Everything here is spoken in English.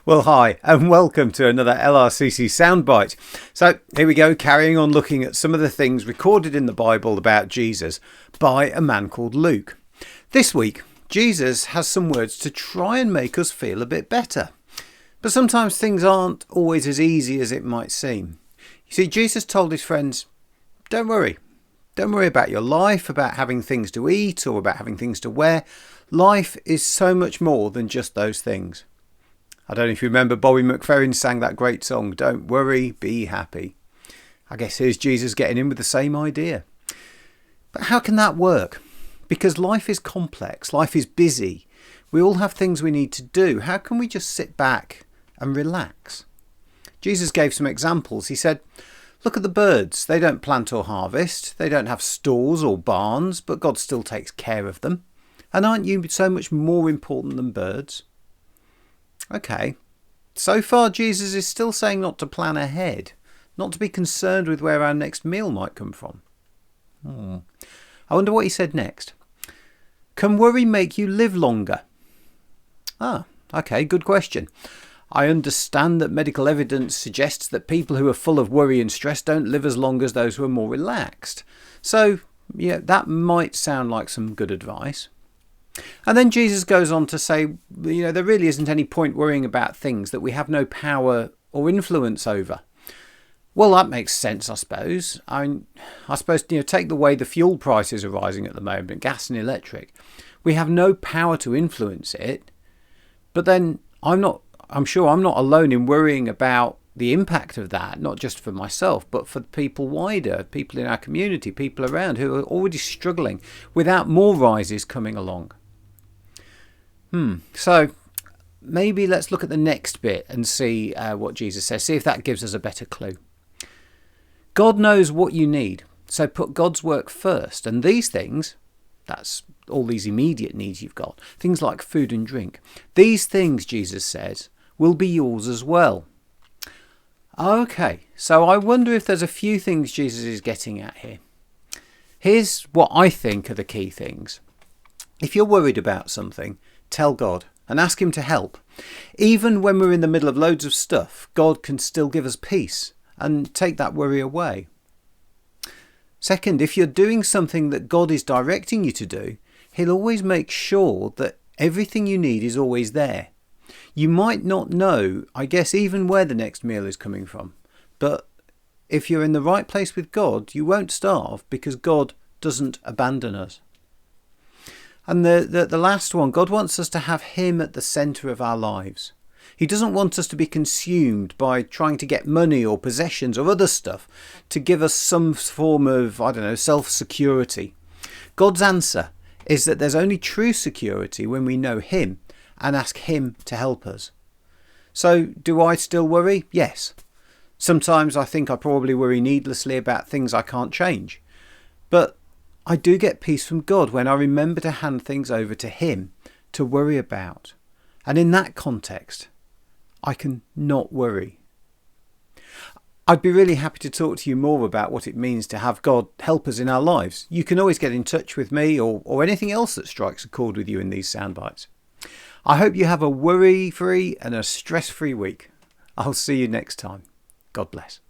Well, hi, and welcome to another LRCC Soundbite. So here we go, carrying on looking at some of the things recorded in the Bible about Jesus by a man called Luke. This week, Jesus has some words to try and make us feel a bit better. But sometimes things aren't always as easy as it might seem. You see, Jesus told his friends, don't worry. Don't worry about your life, about having things to eat or about having things to wear. Life is so much more than just those things. I don't know if you remember Bobby McFerrin sang that great song, Don't Worry, Be Happy. I guess here's Jesus getting in with the same idea. But how can that work? Because life is complex, life is busy. We all have things we need to do. How can we just sit back and relax? Jesus gave some examples. He said, look at the birds. They don't plant or harvest. They don't have stores or barns, but God still takes care of them. And aren't you so much more important than birds? Okay, so far Jesus is still saying not to plan ahead, not to be concerned with where our next meal might come from. I wonder what he said next. Can worry make you live longer? Okay, good question. I understand that medical evidence suggests that people who are full of worry and stress don't live as long as those who are more relaxed. So, yeah, that might sound like some good advice. And then Jesus goes on to say, there really isn't any point worrying about things that we have no power or influence over. Well, that makes sense, I suppose. I suppose, take the way the fuel prices are rising at the moment, gas and electric. We have no power to influence it. But then I'm sure I'm not alone in worrying about the impact of that, not just for myself, but for people wider, people in our community, people around who are already struggling without more rises coming along. So maybe let's look at the next bit and see what Jesus says. See if that gives us a better clue. God knows what you need, so put God's work first. And these things, that's all these immediate needs you've got, things like food and drink. These things, Jesus says, will be yours as well. Okay, so I wonder if there's a few things Jesus is getting at here. Here's what I think are the key things. If you're worried about something, tell God and ask him to help. Even when we're in the middle of loads of stuff, God can still give us peace and take that worry away. Second, if you're doing something that God is directing you to do, he'll always make sure that everything you need is always there. You might not know, I guess, even where the next meal is coming from. But if you're in the right place with God, you won't starve because God doesn't abandon us. And the last one, God wants us to have him at the centre of our lives. He doesn't want us to be consumed by trying to get money or possessions or other stuff to give us some form of, self-security. God's answer is that there's only true security when we know him and ask him to help us. So do I still worry? Yes. Sometimes I think I probably worry needlessly about things I can't change. But I do get peace from God when I remember to hand things over to him to worry about. And in that context, I can not worry. I'd be really happy to talk to you more about what it means to have God help us in our lives. You can always get in touch with me or anything else that strikes a chord with you in these soundbites. I hope you have a worry-free and a stress-free week. I'll see you next time. God bless.